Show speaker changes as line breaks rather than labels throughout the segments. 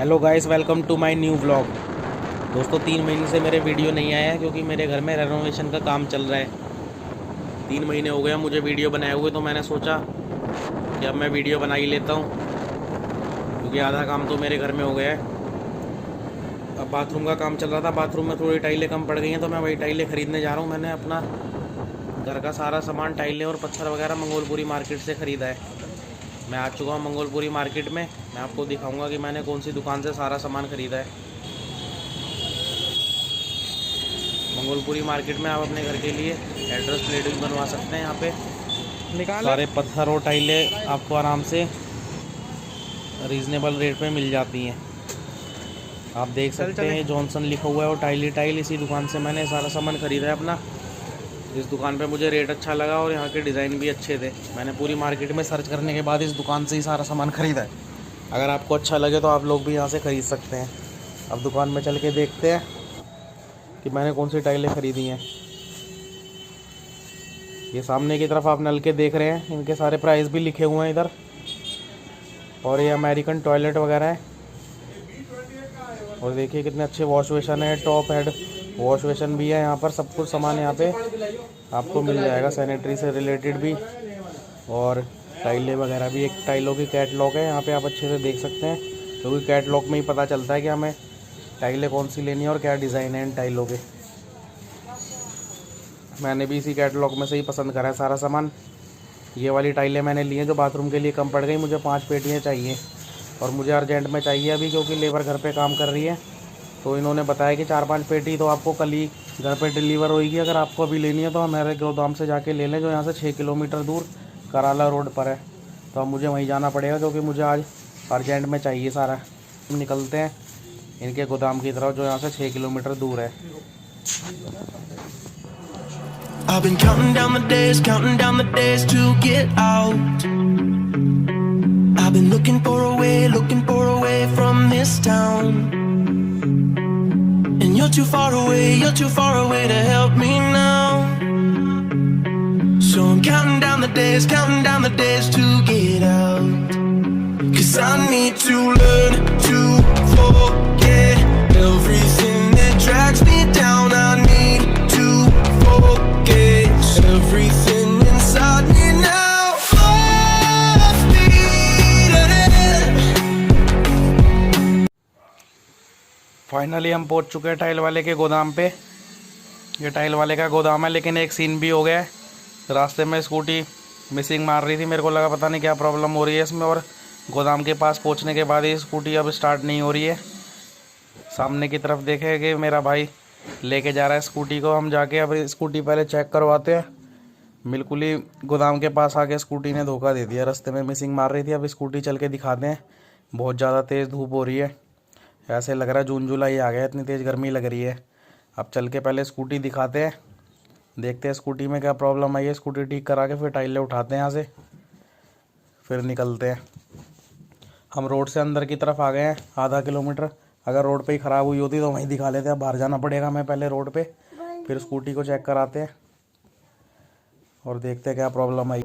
Hello guys, welcome to my new blog. दोस्तों 3 महीने से मेरे वीडियो नहीं आया है क्योंकि मेरे घर में रेनोवेशन का काम चल रहा है। 3 महीने हो गए मुझे वीडियो बनाए हुए, तो मैंने सोचा कि अब मैं वीडियो बना ही लेता हूँ क्योंकि आधा काम तो मेरे घर में हो गया है। अब बाथरूम का काम चल रहा था, बाथरूम में थोड़ी टाइलें कम पड़ गई हैं तो मैं वही टाइलें ख़रीदने जा रहा हूँ। मैंने अपना घर का सारा सामान, टाइलें और पत्थर वगैरह मंगोलपुरी मार्केट से ख़रीदा है। मैं आ चुका हूँ मंगोलपुरी मार्केट में। मैं आपको दिखाऊंगा कि मैंने कौन सी दुकान से सारा सामान ख़रीदा है। मंगोलपुरी मार्केट में आप अपने घर के लिए एड्रेस प्लेट भी बनवा सकते हैं। यहाँ पे सारे पत्थर और टाइलें आपको आराम से रीज़नेबल रेट पे मिल जाती हैं। आप देख सकते हैं जॉनसन लिखा हुआ है और टाइल इसी दुकान से मैंने सारा सामान ख़रीदा है अपना। इस दुकान पे मुझे रेट अच्छा लगा और यहाँ के डिज़ाइन भी अच्छे थे। मैंने पूरी मार्केट में सर्च करने के बाद इस दुकान से ही सारा सामान ख़रीदा है। अगर आपको अच्छा लगे तो आप लोग भी यहाँ से ख़रीद सकते हैं। अब दुकान में चल के देखते हैं कि मैंने कौन सी टाइलें ख़रीदी हैं। ये सामने की तरफ आप नल के देख रहे हैं, इनके सारे प्राइस भी लिखे हुए हैं इधर। और ये अमेरिकन टॉयलेट वगैरह है। और देखिए कितने अच्छे वॉश बेसन है, टॉप हेड वॉश बेसन भी है। यहाँ पर सब कुछ सामान यहाँ पे आपको मिल जाएगा, सैनिटरी से रिलेटेड भी और टाइलें वगैरह भी। एक टाइलों की कैटलॉग है, यहाँ पे आप अच्छे से देख सकते हैं क्योंकि कैटलॉग में ही पता चलता है कि हमें टाइलें कौन सी लेनी है और क्या डिज़ाइन है इन टाइलों के। मैंने भी इसी कैटलॉग में से ही पसंद करा है सारा सामान। ये वाली टाइलें मैंने ली हैं जो बाथरूम के लिए कम पड़ गई। मुझे 5 पेटियाँ चाहिए और मुझे अर्जेंट में चाहिए अभी क्योंकि लेबर घर पे काम कर रही है। तो इन्होंने बताया कि 4-5 पेटी तो आपको कल ही घर पे डिलीवर होगी। अगर आपको अभी लेनी है तो हमारे गोदाम से जाके ले लें जो यहाँ से 6 किलोमीटर दूर कराला रोड पर है। तो अब मुझे वहीं जाना पड़ेगा क्योंकि मुझे आज अर्जेंट में चाहिए सारा। निकलते हैं इनके गोदाम की तरफ जो यहाँ से 6 किलोमीटर दूर है।
I've been counting down the days to get out. I've been looking for a way from this town. And you're too far away to help me now. So I'm counting down the days to get out. 'Cause I need to learn to forget everything that drags me down. I need to focus everything inside me now. Full speed ahead.
Finally हम पहुंच चुके हैं tile वाले के गोदाम पे। ये tile वाले का गोदाम है, लेकिन एक सीन भी हो गया है। रास्ते में स्कूटी मिसिंग मार रही थी, मेरे को लगा पता नहीं क्या प्रॉब्लम हो रही है इसमें। और गोदाम के पास पहुंचने के बाद ये स्कूटी अब स्टार्ट नहीं हो रही है। सामने की तरफ देखे कि मेरा भाई लेके जा रहा है स्कूटी को। हम जाके अब स्कूटी पहले चेक करवाते हैं। बिल्कुल ही गोदाम के पास आके स्कूटी ने धोखा दे दिया, रास्ते में मिसिंग मार रही थी। अब स्कूटी चल के दिखाते हैं। बहुत ज़्यादा तेज़ धूप हो रही है, ऐसे लग रहा है जून जुलाई आ गया, इतनी तेज़ गर्मी लग रही है। अब चल के पहले स्कूटी दिखाते हैं, देखते हैं स्कूटी में क्या प्रॉब्लम आई है। स्कूटी ठीक करा के फिर टाइलें उठाते हैं यहाँ से, फिर निकलते हैं। हम रोड से अंदर की तरफ आ गए हैं आधा किलोमीटर। अगर रोड पे ही ख़राब हुई होती तो वहीं दिखा लेते हैं। बाहर जाना पड़ेगा हमें पहले रोड पे, फिर स्कूटी को चेक कराते हैं और देखते हैं क्या प्रॉब्लम आई।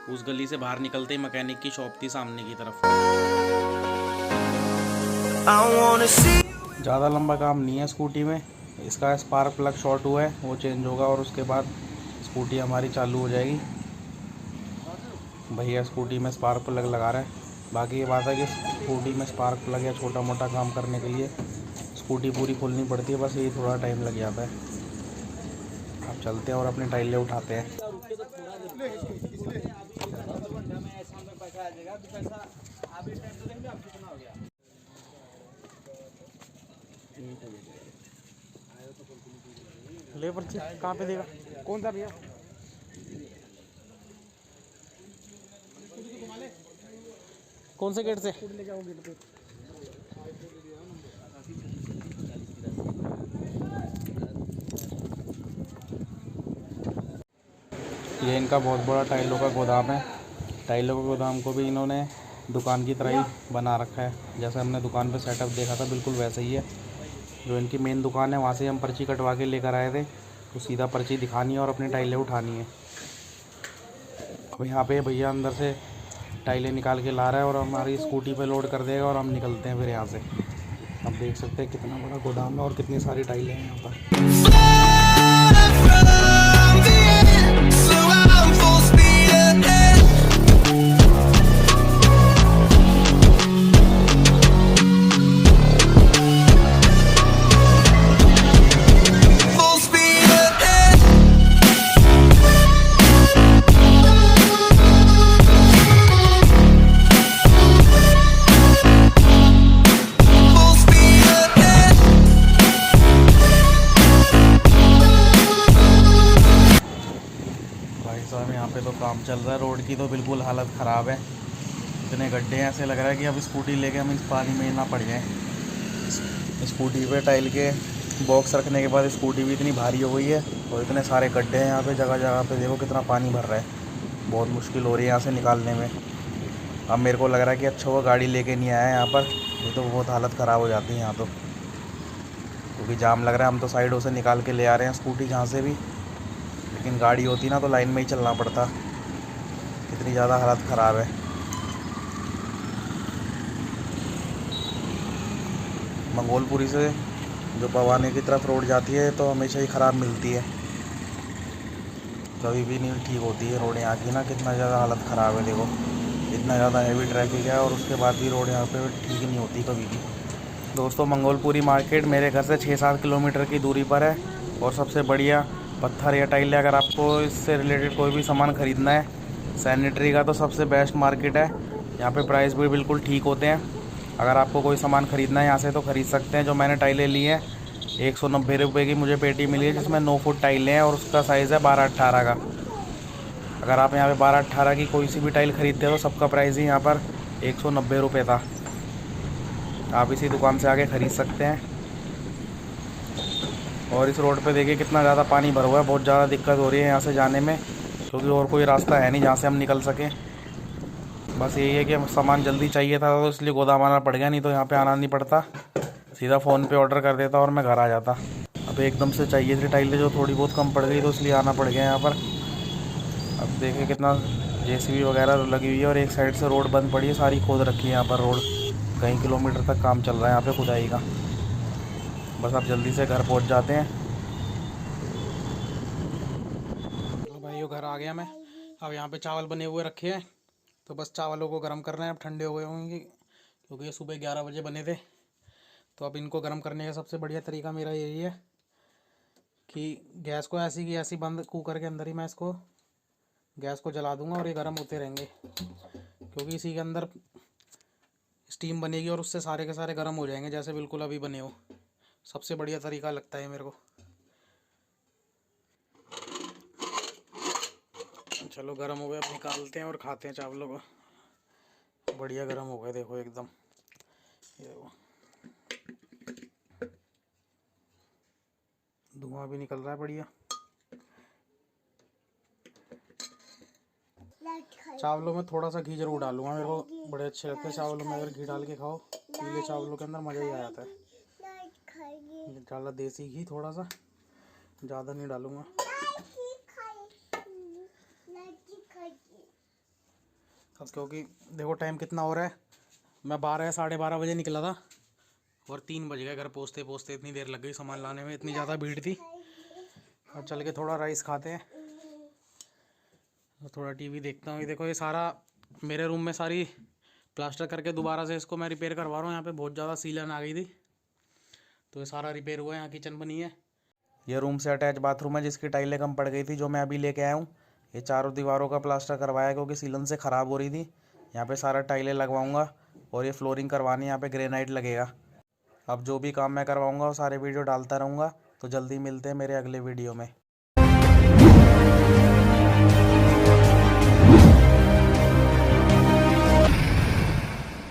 उस गली से बाहर निकलते ही मैकेनिक की शॉप थी सामने की तरफ। ज़्यादा लंबा काम नहीं है स्कूटी में। इसका स्पार्क प्लग शॉर्ट हुआ है, वो चेंज होगा और उसके बाद स्कूटी हमारी चालू हो जाएगी। भैया स्कूटी में स्पार्क प्लग लगा रहे हैं। बाकी ये बात है कि स्कूटी में स्पार्क प्लग या छोटा मोटा काम करने के लिए स्कूटी पूरी खोलनी पड़ती है, बस यही थोड़ा टाइम लग जाता है। अब चलते हैं और अपनी टाइलें उठाते हैं। ले पर्ची कहाँ पे देगा?
कौन सा भैया?
कौन से गेट से?
ले जाओ गेट पे।
ये इनका बहुत बड़ा टाइलों का गोदाम है। टाइलों के गोदाम को भी इन्होंने दुकान की तरह ही बना रखा है। जैसे हमने दुकान पे सेटअप देखा था बिल्कुल वैसे ही है। जो इनकी मेन दुकान है वहाँ से हम पर्ची कटवा के लेकर आए थे, तो सीधा पर्ची दिखानी है और अपनी टाइलें उठानी है। अब यहाँ पे भैया अंदर से टाइलें निकाल के ला रहा है और हमारी स्कूटी पे लोड कर देगा और हम निकलते हैं फिर यहाँ से। आप देख सकते हैं कितना बड़ा गोदाम है और कितनी सारी टाइलें हैं यहाँ पर।
From the end, so I'm full speed ahead. Full speed ahead. Full speed ahead.
भाई साहब यहाँ पे तो काम चल रहा है। रोड की तो बिल्कुल हालत ख़राब है। इतने गड्ढे हैं, ऐसे लग रहा है कि अब स्कूटी लेके हम इस पानी में ना पड़ जाएं। स्कूटी पे टाइल के बॉक्स रखने के बाद स्कूटी भी इतनी भारी हो गई है और इतने सारे गड्ढे हैं यहाँ पे, जगह जगह पे देखो कितना पानी भर रहा है। बहुत मुश्किल हो रही है यहाँ से निकालने में। अब मेरे को लग रहा है कि अच्छा हुआ गाड़ी लेके नहीं आया यहाँ पर, ये तो बहुत हालत ख़राब हो जाती है यहाँ तो, क्योंकि जाम लग रहा है। हम तो साइडों से निकाल के ले आ रहे हैं स्कूटी जहाँ से भी, लेकिन गाड़ी होती ना तो लाइन में ही चलना पड़ता। कितनी ज़्यादा हालत ख़राब है। मंगोलपुरी से जो पवाने की तरफ रोड जाती है तो हमेशा ही ख़राब मिलती है, कभी भी नहीं ठीक होती है रोड यहाँ की ना। कितना ज़्यादा हालत ख़राब है देखो, इतना ज़्यादा हैवी ट्रैफिक है और उसके बाद भी रोड यहाँ पे ठीक नहीं होती कभी भी। दोस्तों मंगोलपुरी मार्केट मेरे घर से 6-7 किलोमीटर की दूरी पर है और सबसे बढ़िया पत्थर या टाइल है। अगर आपको इससे रिलेटेड कोई भी सामान ख़रीदना है सैनिटरी का, तो सबसे बेस्ट मार्केट है। यहाँ पे प्राइस भी बिल्कुल ठीक होते हैं। अगर आपको कोई सामान ख़रीदना है यहाँ से तो ख़रीद सकते हैं। जो मैंने टाइलें ली हैं 190 रुपये की मुझे पेटी मिली है, जिसमें 9 फुट टाइलें हैं और उसका साइज़ है 12-18 का। अगर आप यहाँ पे 12-18 की कोई सी भी टाइल ख़रीदते हो तो सबका प्राइस ही यहाँ पर 190 रुपये था। आप इसी दुकान से आके ख़रीद सकते हैं। और इस रोड पे देखिए कितना ज़्यादा पानी भरा हुआ है। बहुत ज़्यादा दिक्कत हो रही है यहाँ से जाने में, क्योंकि और कोई रास्ता है नहीं जहाँ से हम निकल सकें। बस यही है कि सामान जल्दी चाहिए था तो इसलिए गोदाम आना पड़ गया, नहीं तो यहाँ पे आना नहीं पड़ता, सीधा फ़ोन पे ऑर्डर कर देता और मैं घर आ जाता। अब एकदम से चाहिए थी टाइलें जो थोड़ी बहुत कम पड़ गई, तो इसलिए आना पड़ गया यहाँ पर। अब देखिए कितना जेसीबी वगैरह लगी हुई है और एक साइड से रोड बंद पड़ी है, सारी खोद रखी है यहाँ पर रोड। कई किलोमीटर तक काम चल रहा है यहाँ पे खुदाई का। बस अब जल्दी से घर पहुँच जाते हैं। तो भाई यो घर आ गया मैं। अब यहाँ पे चावल बने हुए रखे हैं, तो बस चावलों को गर्म कर रहे हैं। अब ठंडे हो गए होंगे क्योंकि ये सुबह 11 बजे बने थे। तो अब इनको गर्म करने का सबसे बढ़िया तरीका मेरा यही है कि गैस को ऐसी की ऐसी बंद कुकर के अंदर ही मैं इसको गैस को जला दूंगा और ये गर्म होते रहेंगे, क्योंकि इसी के अंदर स्टीम बनेगी और उससे सारे के सारे गर्म हो जाएंगे जैसे बिल्कुल अभी बने हो। सबसे बढ़िया तरीका लगता है मेरे को। चलो गर्म हो गए, अब निकालते हैं और खाते हैं चावलों को। बढ़िया गर्म हो गए देखो एकदम, ये देखो धुआं भी निकल रहा है बढ़िया। चावलों में थोड़ा सा घी जरूर डालूंगा, मेरे को बड़े अच्छे लगते हैं चावलों में अगर घी डाल के खाओ। पीले चावलों के अंदर मज़ा ही आ जाता है। डाला देसी घी थोड़ा सा, ज़्यादा नहीं डालूंगा। अब क्योंकि देखो टाइम कितना हो रहा है, मैं 12-12:30 बजे निकला था और 3 बज गए घर पहुँचते पहुँचते। इतनी देर लग गई सामान लाने में, इतनी ज़्यादा भीड़ थी। अब चल के थोड़ा राइस खाते हैं, थोड़ा टीवी देखता हूँ। ये देखो ये सारा मेरे रूम में सारी प्लास्टर करके दोबारा से इसको मैं रिपेयर करवा रहा हूँ। यहाँ पे बहुत ज़्यादा सीलन आ गई थी, तो ये सारा रिपेयर हुआ है। यहाँ किचन बनी है, ये रूम से अटैच बाथरूम है जिसकी टाइलें कम पड़ गई थी, जो मैं अभी लेके आया हूँ। ये चारों दीवारों का प्लास्टर करवाया क्योंकि सीलन से ख़राब हो रही थी। यहाँ पे सारा टाइलें लगवाऊंगा और ये फ्लोरिंग करवानी है, यहाँ पे ग्रेनाइट लगेगा। अब जो भी काम मैं करवाऊँगा वो सारे वीडियो डालता रहूँगा। तो जल्दी मिलते हैं मेरे अगले वीडियो में।